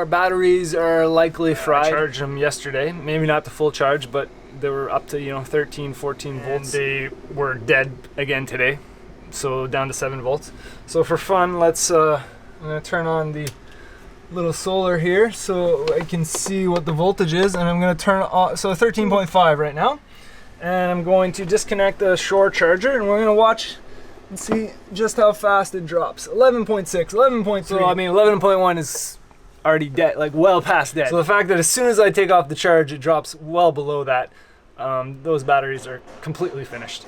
our batteries are likely fried. I charged them yesterday, maybe not the full charge, but they were up to, you know, 13, 14 volts. They were dead again today, so down to 7 volts. So for fun, let's, I'm gonna turn on the little solar here so I can see what the voltage is, and I'm gonna turn on, so 13.5 right now. And I'm going to disconnect the shore charger, and we're gonna watch and see just how fast it drops. 11.6, 11.3. So I mean 11.1 is already dead, like well past dead. So the fact that as soon as I take off the charge, it drops well below that, those batteries are completely finished.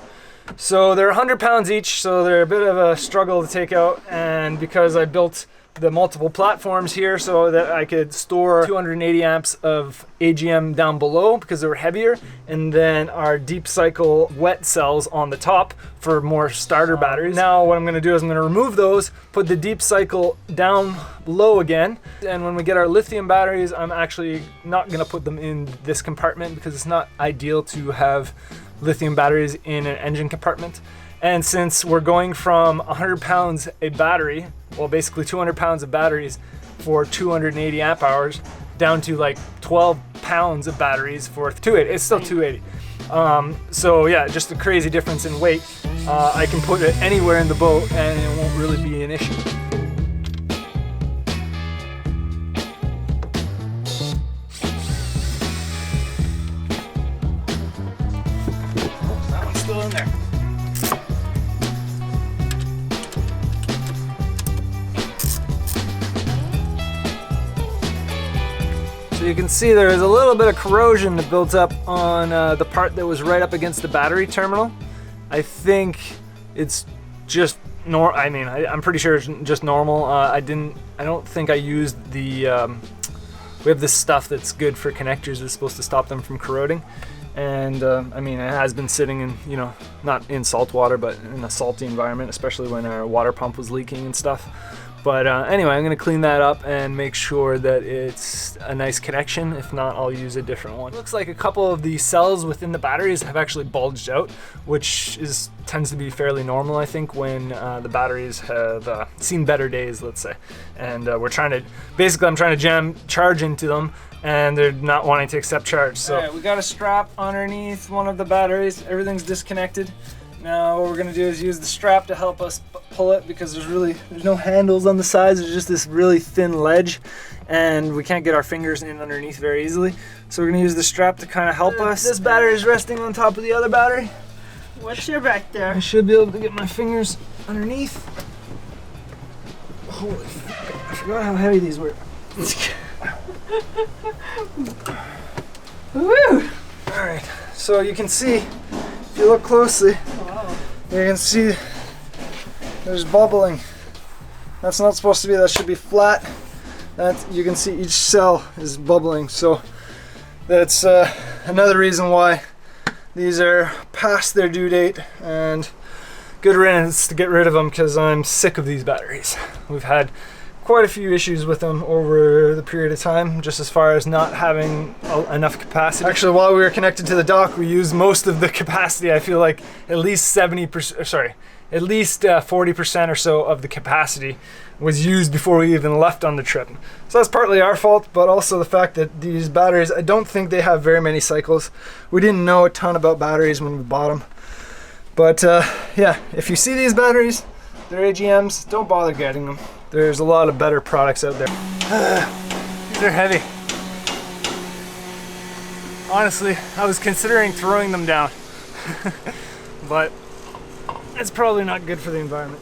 So they're 100 pounds each, so they're a bit of a struggle to take out, and because I built the multiple platforms here so that I could store 280 amps of AGM down below because they were heavier, and then our deep cycle wet cells on the top for more starter batteries. Now what I'm going to do is I'm going to remove those, put the deep cycle down low again, and when we get our lithium batteries, I'm actually not going to put them in this compartment because it's not ideal to have lithium batteries in an engine compartment. And since we're going from 100 pounds a battery, well basically 200 pounds of batteries for 280 amp hours, down to like 12 pounds of batteries for 280, it's still 280. So yeah, just a crazy difference in weight. I can put it anywhere in the boat and it won't really be an issue. Oh, that one's still in there. So you can see there is a little bit of corrosion that built up on the part that was right up against the battery terminal. I think it's just I'm pretty sure it's just normal. I don't think I used the, we have this stuff that's good for connectors that's supposed to stop them from corroding. And I mean, it has been sitting in, you know, not in salt water, but in a salty environment, especially when our water pump was leaking and stuff. But anyway, I'm gonna clean that up and make sure that it's a nice connection. If not, I'll use a different one. It looks like a couple of the cells within the batteries have actually bulged out, which tends to be fairly normal, I think, when the batteries have seen better days, let's say. And I'm trying to jam charge into them, and they're not wanting to accept charge. So right, we got a strap underneath one of the batteries. Everything's disconnected. Now what we're gonna do is use the strap to help us pull it, because there's no handles on the sides. There's just this really thin ledge, and we can't get our fingers in underneath very easily. So we're gonna use the strap to kind of help us. This battery is resting on top of the other battery. What's your back there? I should be able to get my fingers underneath. Holy fuck, I forgot how heavy these were. Woo! Alright, so you can see, if you look closely, you can see there's bubbling. That's not supposed to be, that should be flat. You can see each cell is bubbling, so that's another reason why these are past their due date, and good riddance to get rid of them, because I'm sick of these batteries. We've had quite a few issues with them over the period of time, just as far as not having enough capacity. Actually, while we were connected to the dock, we used most of the capacity. I feel like at least 70%, sorry, at least 40% or so of the capacity was used before we even left on the trip. So that's partly our fault, but also the fact that these batteries, I don't think they have very many cycles. We didn't know a ton about batteries when we bought them. But yeah, if you see these batteries, they're AGMs, don't bother getting them. There's a lot of better products out there. These are heavy. Honestly, I was considering throwing them down, but it's probably not good for the environment.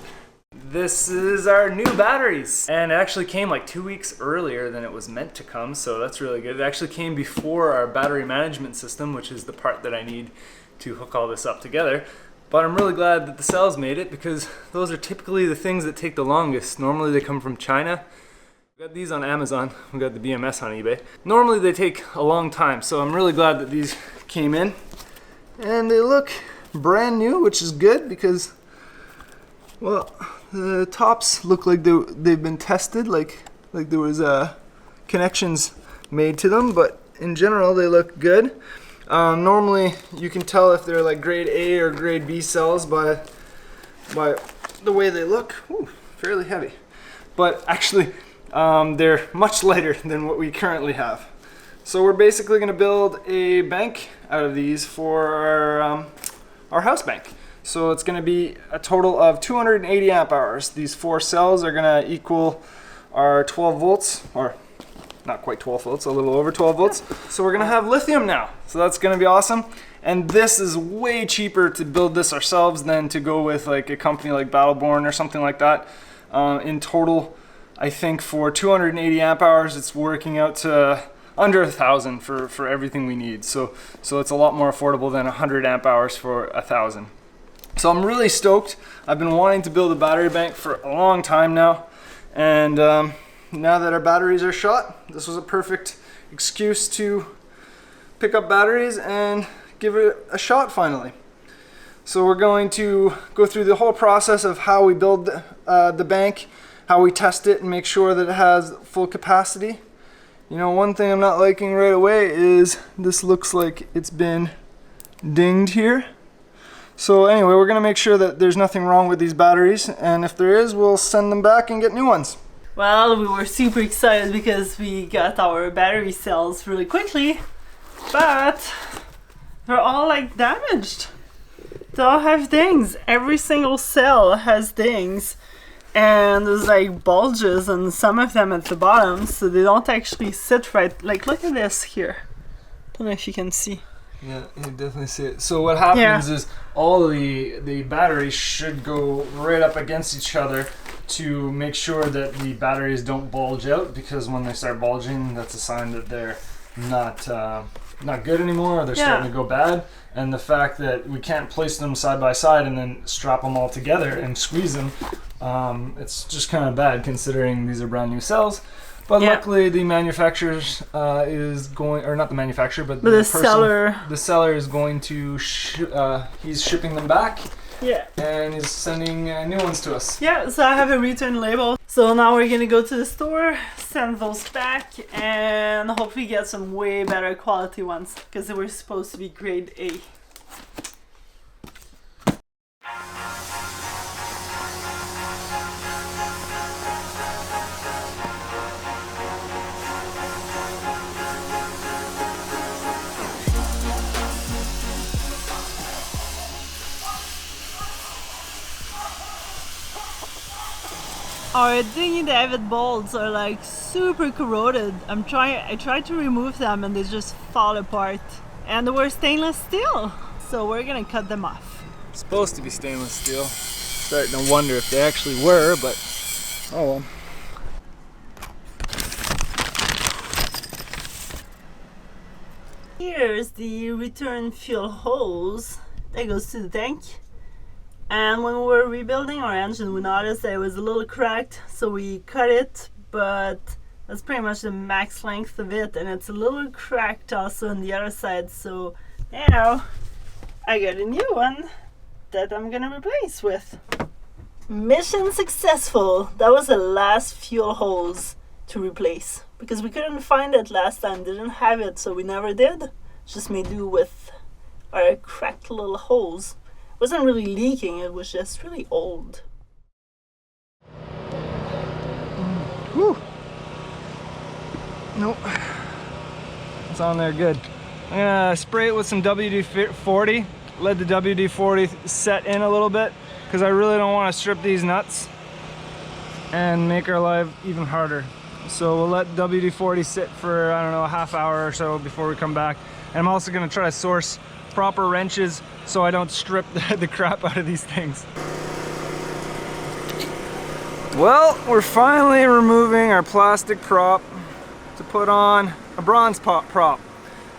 This is our new batteries, and it actually came like 2 weeks earlier than it was meant to come, so that's really good. It actually came before our battery management system, which is the part that I need to hook all this up together. But I'm really glad that the cells made it, because those are typically the things that take the longest. Normally they come from China. We got these on Amazon, we got the BMS on eBay. Normally they take a long time, so I'm really glad that these came in. And they look brand new, which is good, because, well, the tops look like they've been tested, like there was connections made to them, but in general they look good. Normally you can tell if they're like grade A or grade B cells by the way they look. Ooh, fairly heavy. But actually, they're much lighter than what we currently have. So we're basically going to build a bank out of these for our house bank. So it's going to be a total of 280 amp hours. These 4 cells are going to equal our 12 volts, or not quite 12 volts, a little over 12 volts. So we're going to have lithium now. So that's going to be awesome. And this is way cheaper to build this ourselves than to go with like a company like Battleborn or something like that. In total, I think for 280 amp hours, it's working out to under 1,000 for everything we need. So it's a lot more affordable than 100 amp hours for 1,000. So I'm really stoked. I've been wanting to build a battery bank for a long time now. And now that our batteries are shot, this was a perfect excuse to pick up batteries and give it a shot finally. So we're going to go through the whole process of how we build the bank, how we test it and make sure that it has full capacity. You know, one thing I'm not liking right away is this looks like it's been dinged here. So anyway, we're going to make sure that there's nothing wrong with these batteries, and if there is, we'll send them back and get new ones. Well, we were super excited because we got our battery cells really quickly, but they're all like damaged. They all have dings. Every single cell has dings, and there's like bulges on some of them at the bottom, so they don't actually sit right. Like, look at this here. I don't know if you can see. Yeah, you definitely see it. So what happens is all the batteries should go right up against each other to make sure that the batteries don't bulge out, because when they start bulging, that's a sign that they're not good anymore, or they're starting to go bad. And the fact that we can't place them side by side and then strap them all together and squeeze them, it's just kind of bad considering these are brand new cells. But luckily the manufacturer is going, or not the manufacturer, but the seller. The seller is going to, he's shipping them back. Yeah. And he's sending new ones to us. Yeah, so I have a return label. So now we're gonna go to the store, send those back, and hopefully get some way better quality ones, because they were supposed to be grade A. Our Dingy David bolts are like super corroded. I tried to remove them and they just fall apart. And they were stainless steel, so we're gonna cut them off. It's supposed to be stainless steel. Starting to wonder if they actually were, but oh well. Here's the return fuel hose that goes to the tank. And when we were rebuilding our engine, we noticed that it was a little cracked, so we cut it, but that's pretty much the max length of it, and it's a little cracked also on the other side, so now I got a new one that I'm gonna replace with. Mission successful! That was the last fuel hose to replace, because we couldn't find it last time, didn't have it, so we never did. Just made do with our cracked little hose. It wasn't really leaking, it was just really old. Whew. Nope. It's on there good. I'm gonna spray it with some WD-40. Let the WD-40 set in a little bit, because I really don't want to strip these nuts and make our life even harder. So we'll let WD-40 sit for, I don't know, a half hour or so before we come back. And I'm also gonna try to source proper wrenches so I don't strip the crap out of these things. Well, we're finally removing our plastic prop to put on a bronze prop.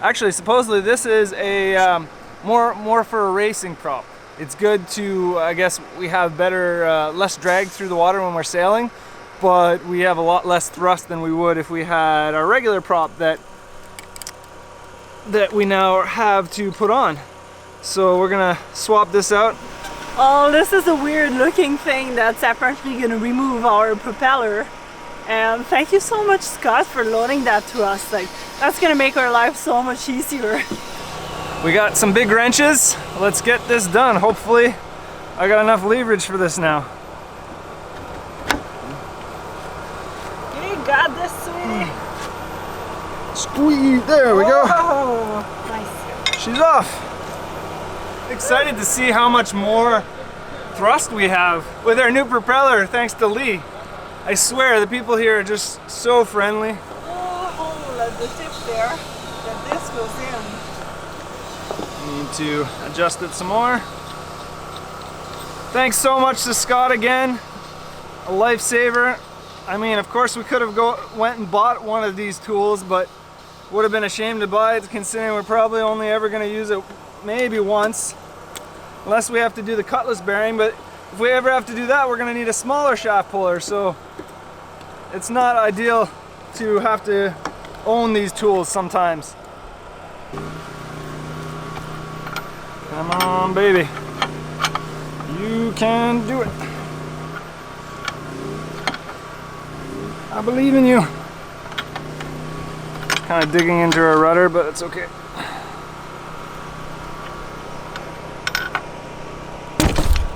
Actually, supposedly this is a more for a racing prop. It's good to, I guess we have better, less drag through the water when we're sailing, but we have a lot less thrust than we would if we had our regular prop that we now have to put on. So we're gonna swap this out. Oh, this is a weird looking thing that's apparently gonna remove our propeller. And thank you so much, Scott, for loaning that to us. Like, that's gonna make our life so much easier. We got some big wrenches. Let's get this done. Hopefully, I got enough leverage for this now. You Squeeze. There we go. Oh, nice. She's off. Excited to see how much more thrust we have with our new propeller, thanks to Lee. I swear, the people here are just so friendly. Oh, at the tip there, that this goes in. Need to adjust it some more. Thanks so much to Scott again, a lifesaver. I mean, of course we could have went and bought one of these tools, but would have been ashamed to buy it considering we're probably only ever going to use it maybe once, unless we have to do the cutlass bearing. But if we ever have to do that, we're going to need a smaller shaft puller, so it's not ideal to have to own these tools sometimes. Come on, baby. You can do it. I believe in you. Kind of digging into our rudder, but it's okay.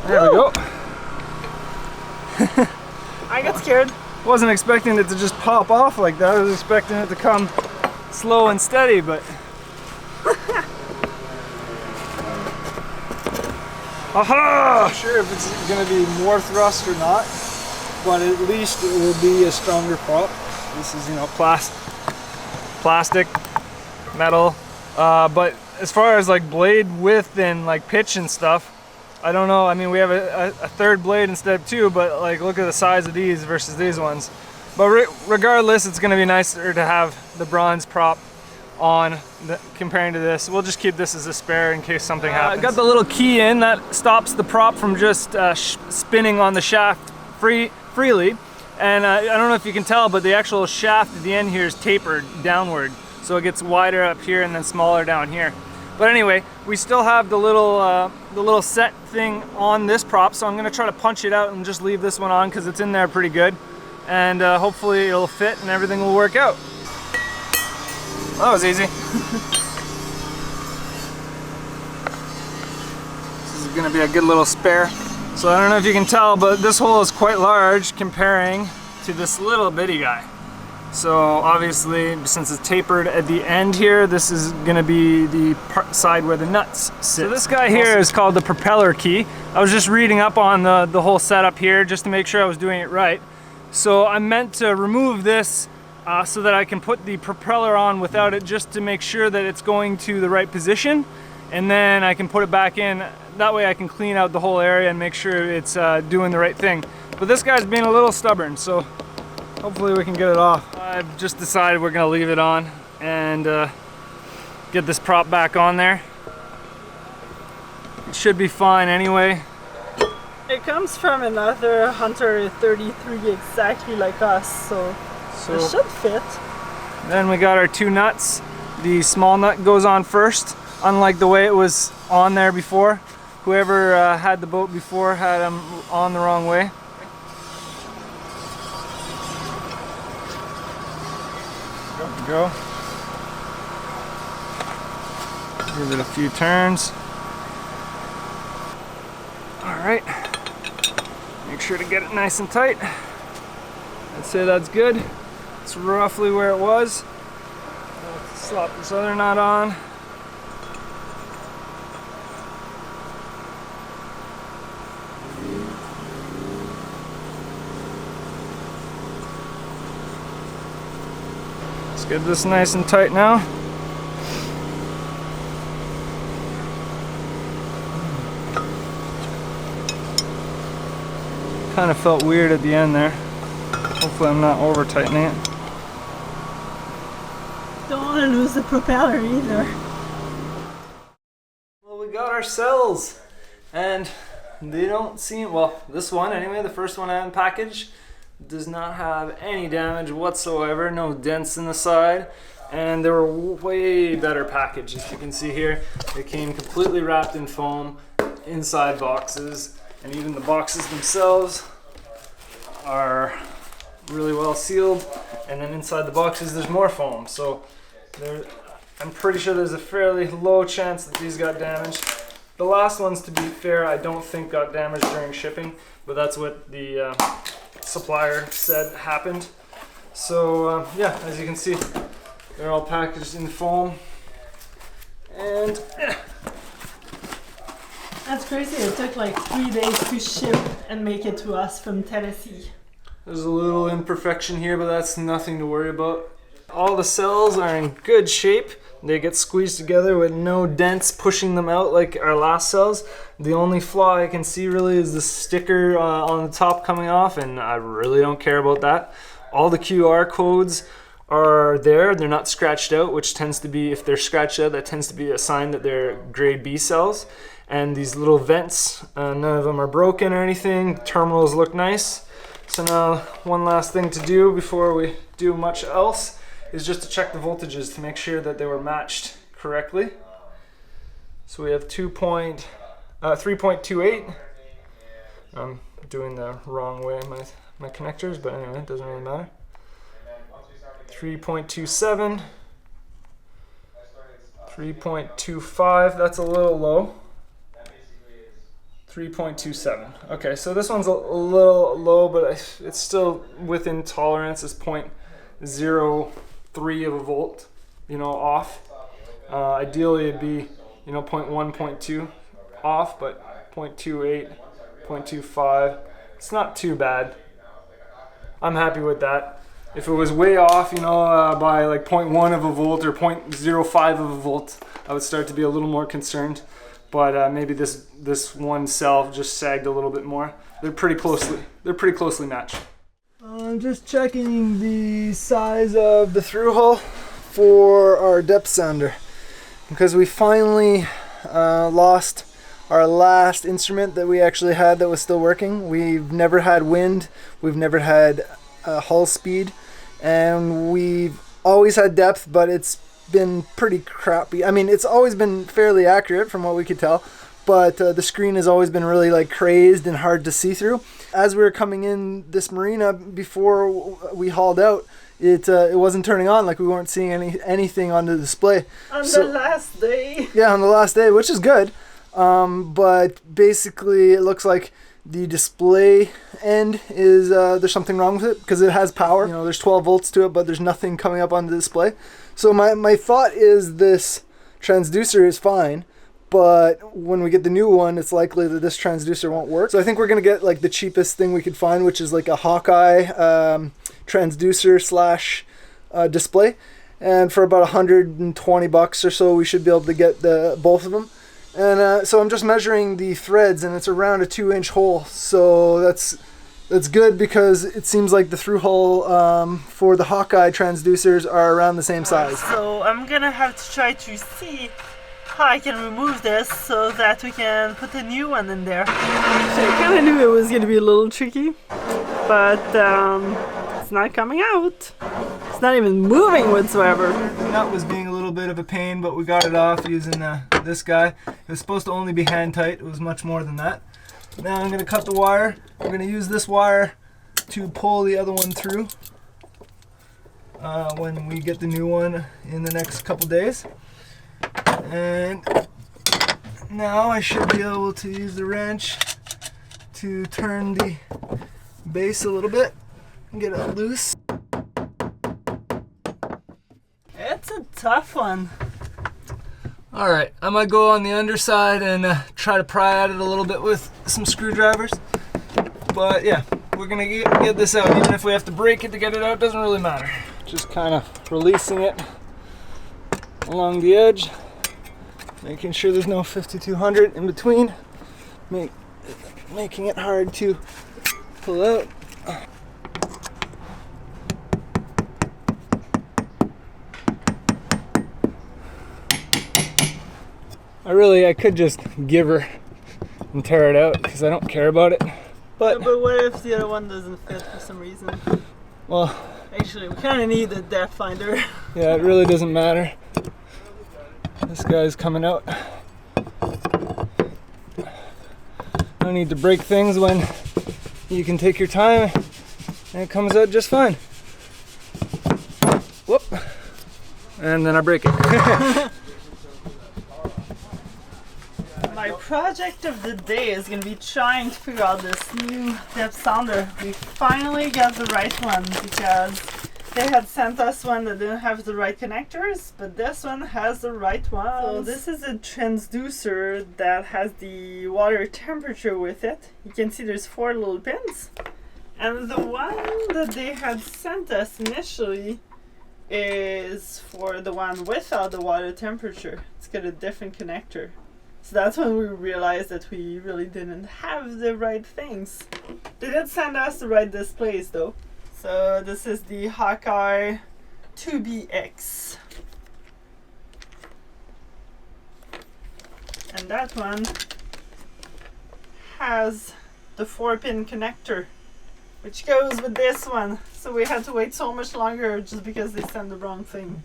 There we go. I got scared. Wasn't expecting it to just pop off like that. I was expecting it to come slow and steady, but aha! I'm not sure if it's going to be more thrust or not, but at least it will be a stronger prop. This is, you know, plastic, metal, but as far as like blade width and like pitch and stuff, I don't know. I mean, we have a third blade instead of two, but like look at the size of these versus these ones. But regardless, it's going to be nicer to have the bronze prop on comparing to this. We'll just keep this as a spare in case something happens. I got the little key in that stops the prop from just spinning on the shaft freely. And I don't know if you can tell, but the actual shaft at the end here is tapered downward. So it gets wider up here and then smaller down here. But anyway, we still have the little set thing on this prop, so I'm gonna try to punch it out and just leave this one on because it's in there pretty good. And hopefully it'll fit and everything will work out. Well, that was easy. This is gonna be a good little spare. So I don't know if you can tell, but this hole is quite large comparing to this little bitty guy. So obviously, since it's tapered at the end here, this is gonna be the side where the nuts sit. So this guy here is called the propeller key. I was just reading up on the whole setup here just to make sure I was doing it right. So I meant to remove this so that I can put the propeller on without it, just to make sure that it's going to the right position. And then I can put it back in. That way I can clean out the whole area and make sure it's doing the right thing. But this guy's being a little stubborn, so hopefully we can get it off. I've just decided we're gonna leave it on and get this prop back on there. It should be fine anyway. It comes from another Hunter 33 exactly like us, so it should fit. Then we got our two nuts. The small nut goes on first, unlike the way it was on there before. Whoever had the boat before had them on the wrong way. Go. Give it a few turns. All right. Make sure to get it nice and tight. I'd say that's good. It's roughly where it was. Let's slap this other knot on. Let's get this nice and tight now. Kind of felt weird at the end there. Hopefully I'm not over tightening it. Don't want to lose the propeller either. Well, we got our cells and they don't seem, well, this one anyway, the first one I unpackaged, does not have any damage whatsoever, no dents in the side, and they were way better packaged. As you can see here, they came completely wrapped in foam inside boxes, and even the boxes themselves are really well sealed, and then inside the boxes there's more foam, so I'm pretty sure there's a fairly low chance that these got damaged. The last ones, to be fair, I don't think got damaged during shipping, but that's what the supplier said happened. So yeah, as you can see, They're all packaged in foam. And that's crazy. It took like 3 days to ship and make it to us from Tennessee. There's a little imperfection here, but that's nothing to worry about. All the cells are in good shape. They get squeezed together with no dents pushing them out like our last cells. The only flaw I can see really is the sticker on the top coming off, and I really don't care about that. All the QR codes are there. They're not scratched out, which tends to be, if they're scratched out, that tends to be a sign that they're grade B cells. And these little vents, none of them are broken or anything. Terminals look nice. So now one last thing to do before we do much else is just to check the voltages to make sure that they were matched correctly. So we have 3.28. I'm doing the wrong way my connectors, but anyway, it doesn't really matter. 3.27. 3.25, that's a little low. 3.27. Okay, so this one's a little low, but it's still within tolerance. It's 0.03 of a volt, off. Ideally it'd be, 0.1, 0.2 off, but 0.28, 0.25. It's not too bad. I'm happy with that. If it was way off, by like 0.1 of a volt or 0.05 of a volt, I would start to be a little more concerned. But maybe this one cell just sagged a little bit more. They're pretty closely matched. I'm just checking the size of the through hull for our depth sounder, because we finally lost our last instrument that we actually had that was still working. We've never had wind, we've never had hull speed, and we've always had depth, but it's been pretty crappy. I mean, it's always been fairly accurate from what we could tell, but the screen has always been really like crazed and hard to see through. As we were coming in this marina before we hauled out, it wasn't turning on, like we weren't seeing anything on the display. On the last day. Yeah, on the last day, which is good. But basically it looks like the display end is there's something wrong with it, because it has power. There's 12 volts to it, but there's nothing coming up on the display. So my thought is this transducer is fine, but when we get the new one, it's likely that this transducer won't work. So I think we're gonna get like the cheapest thing we could find, which is like a Hawkeye transducer slash display, and for about $120 or so, we should be able to get both of them. And so I'm just measuring the threads, and it's around a 2-inch hole. So that's good, because it seems like the through hull for the Hawkeye transducers are around the same size. So I'm gonna have to try to see how I can remove this so that we can put a new one in there. So I kind of knew it was gonna be a little tricky, but it's not coming out. It's not even moving whatsoever. The nut was being a little bit of a pain, but we got it off using this guy. It was supposed to only be hand tight. It was much more than that. Now I'm going to cut the wire. I'm going to use this wire to pull the other one through when we get the new one in the next couple days. And now I should be able to use the wrench to turn the base a little bit and get it loose. It's a tough one. Alright, I might go on the underside and try to pry at it a little bit with some screwdrivers. But yeah, we're going to get this out. Even if we have to break it to get it out, it doesn't really matter. Just kind of releasing it along the edge, making sure there's no 5200 in between, making it hard to pull out. I could just give her and tear it out, because I don't care about it. But what if the other one doesn't fit for some reason? Well, actually, we kind of need a depth finder. Yeah, it really doesn't matter. This guy's coming out. No need to break things when you can take your time and it comes out just fine. Whoop. And then I break it. My project of the day is going to be trying to figure out this new depth sounder. We finally got the right one, because They had sent us one that didn't have the right connectors, but this one has the right one. So this is a transducer that has the water temperature with it. You can see there's 4 little pins. And the one that they had sent us initially is for the one without the water temperature. It's got a different connector. So that's when we realized that we really didn't have the right things. They did send us the right displays though. So this is the Hawkeye 2BX. And that one has the 4-pin connector, which goes with this one. So we had to wait so much longer just because they sent the wrong thing.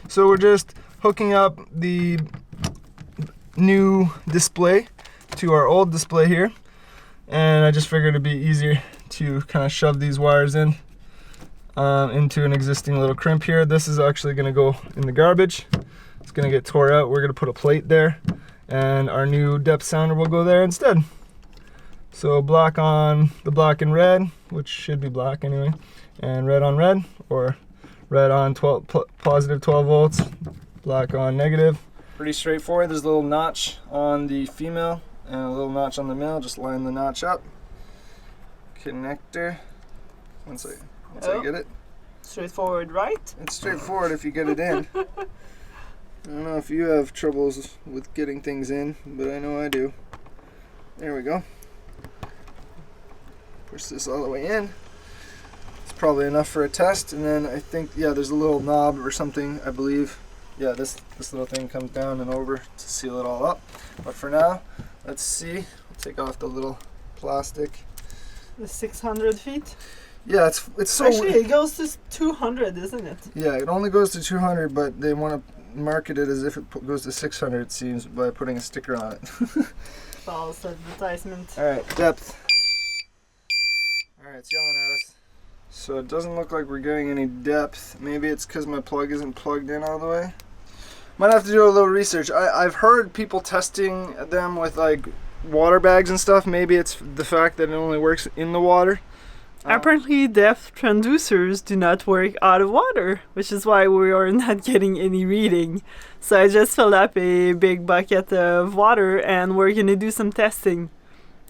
So we're just hooking up the new display to our old display here. And I just figured it'd be easier to kind of shove these wires in into an existing little crimp here. This is actually going to go in the garbage. It's going to get tore out. We're going to put a plate there, and our new depth sounder will go there instead. So black on the black and red, which should be black anyway, and red on red, or red on positive 12 volts, black on negative. Pretty straightforward. There's a little notch on the female and a little notch on the male. Just line the notch up. Connector. Once I get it. Straightforward, right? It's straightforward if you get it in. I don't know if you have troubles with getting things in, but I know I do. There we go. Push this all the way in. It's probably enough for a test, and then I think, yeah, there's a little knob or something, I believe. Yeah, this little thing comes down and over to seal it all up. But for now, let's see. I'll take off the little plastic. The 600 feet? Yeah, it's so... Actually, it goes to 200, isn't it? Yeah, it only goes to 200, but they want to market it as if it goes to 600, it seems, by putting a sticker on it. False advertisement. Alright, depth. Alright, it's yelling at us. So it doesn't look like we're getting any depth. Maybe it's because my plug isn't plugged in all the way. Might have to do a little research. I've heard people testing them with like water bags and stuff. Maybe it's the fact that it only works in the water. Apparently depth transducers do not work out of water, which is why we are not getting any reading. So I just filled up a big bucket of water and we're going to do some testing.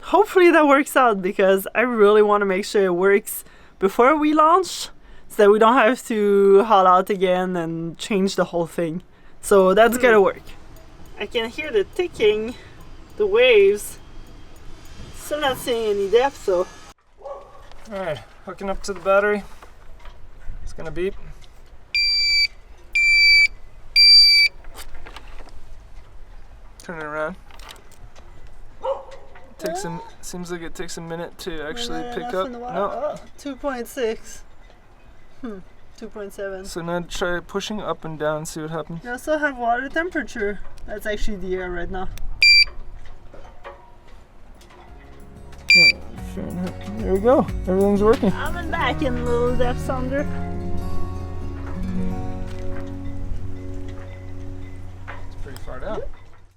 Hopefully that works out, because I really want to make sure it works before we launch, so that we don't have to haul out again and change the whole thing. So that's gonna work. I can hear the ticking, the waves. Still not seeing any depth though. Alright, hooking up to the battery. It's gonna beep. Turn it around. Seems like it takes a minute to actually pick up. No. 2.6. 2.7. So now try pushing up and down, see what happens. You also have water temperature. That's actually the air right now. Fair enough. There we go. Everything's working. I'm back in a little depth sounder. It's pretty far down.